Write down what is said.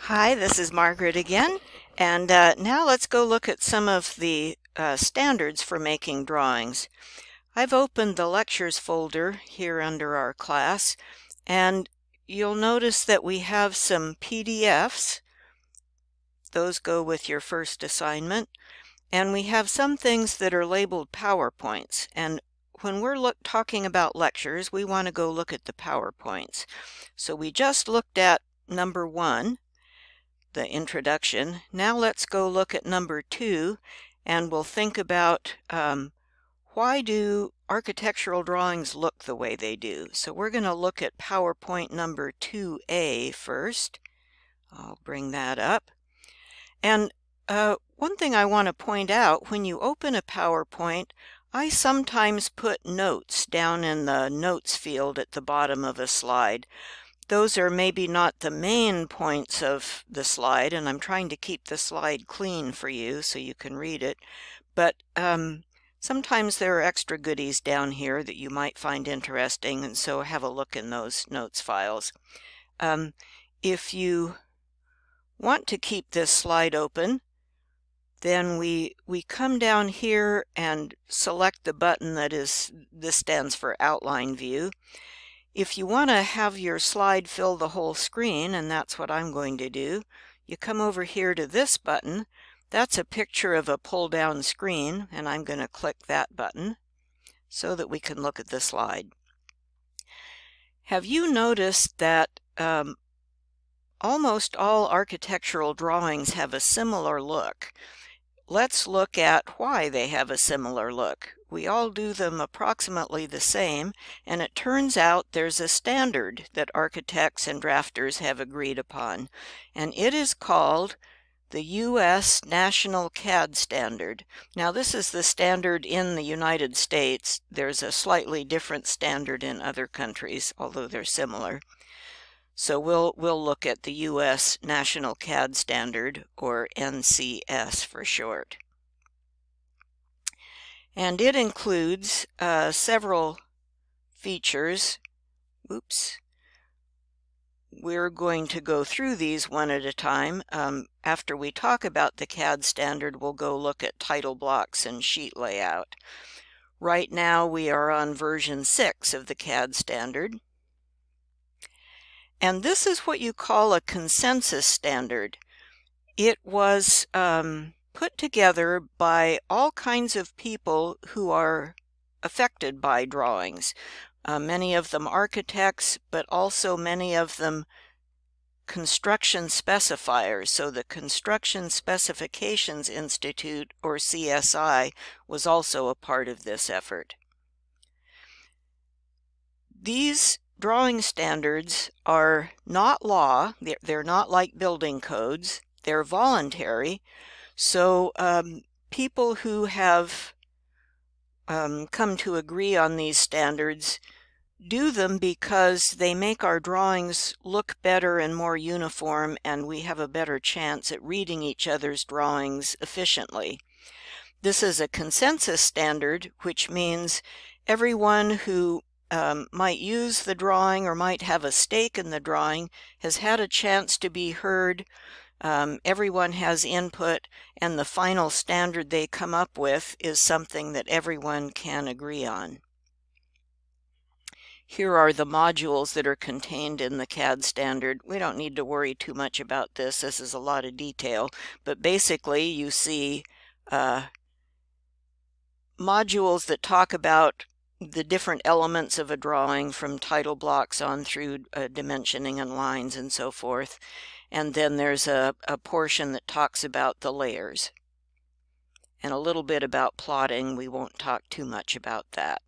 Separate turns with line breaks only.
Hi, this is Margaret again, and now let's go look at some of the standards for making drawings. I've opened the lectures folder here under our class, and you'll notice that we have some PDFs. Those go with your first assignment, and we have some things that are labeled PowerPoints, and when we're talking about lectures, we want to go look at the PowerPoints. So we just looked at number 1, the introduction. Now let's go look at number 2, and we'll think about why do architectural drawings look the way they do. So we're going to look at PowerPoint number 2A first. I'll bring that up. And one thing I want to point out, when you open a PowerPoint, I sometimes put notes down in the notes field at the bottom of a slide. Those are maybe not the main points of the slide, and I'm trying to keep the slide clean for you so you can read it, but sometimes there are extra goodies down here that you might find interesting, and so have a look in those notes files. If you want to keep this slide open, then we come down here and select the button this stands for Outline View. If you want to have your slide fill the whole screen, and that's what I'm going to do, you come over here to this button. That's a picture of a pull-down screen, and I'm going to click that button so that we can look at the slide. Have you noticed that almost all architectural drawings have a similar look? Let's look at why they have a similar look. We all do them approximately the same, and it turns out there's a standard that architects and drafters have agreed upon, and it is called the U.S. National CAD Standard. Now, this is the standard in the United States. There's a slightly different standard in other countries, although they're similar. So we'll look at the U.S. National CAD Standard, or NCS for short. And it includes several features. Oops. We're going to go through these one at a time. After we talk about the CAD standard, we'll go look at title blocks and sheet layout. Right now we are on version 6 of the CAD standard. And this is what you call a consensus standard. It was put together by all kinds of people who are affected by drawings. Many of them architects, but also many of them construction specifiers. So the Construction Specifications Institute, or CSI, was also a part of this effort. These drawing standards are not law. They're not like building codes. They're voluntary. So people who have come to agree on these standards do them because they make our drawings look better and more uniform, and we have a better chance at reading each other's drawings efficiently. This is a consensus standard, which means everyone who might use the drawing or might have a stake in the drawing has had a chance to be heard. Everyone has input, and the final standard they come up with is something that everyone can agree on. Here are the modules that are contained in the CAD standard. We don't need to worry too much about this. This is a lot of detail, but basically you see modules that talk about the different elements of a drawing, from title blocks on through dimensioning and lines and so forth. And then there's a portion that talks about the layers and a little bit about plotting. We won't talk too much about that.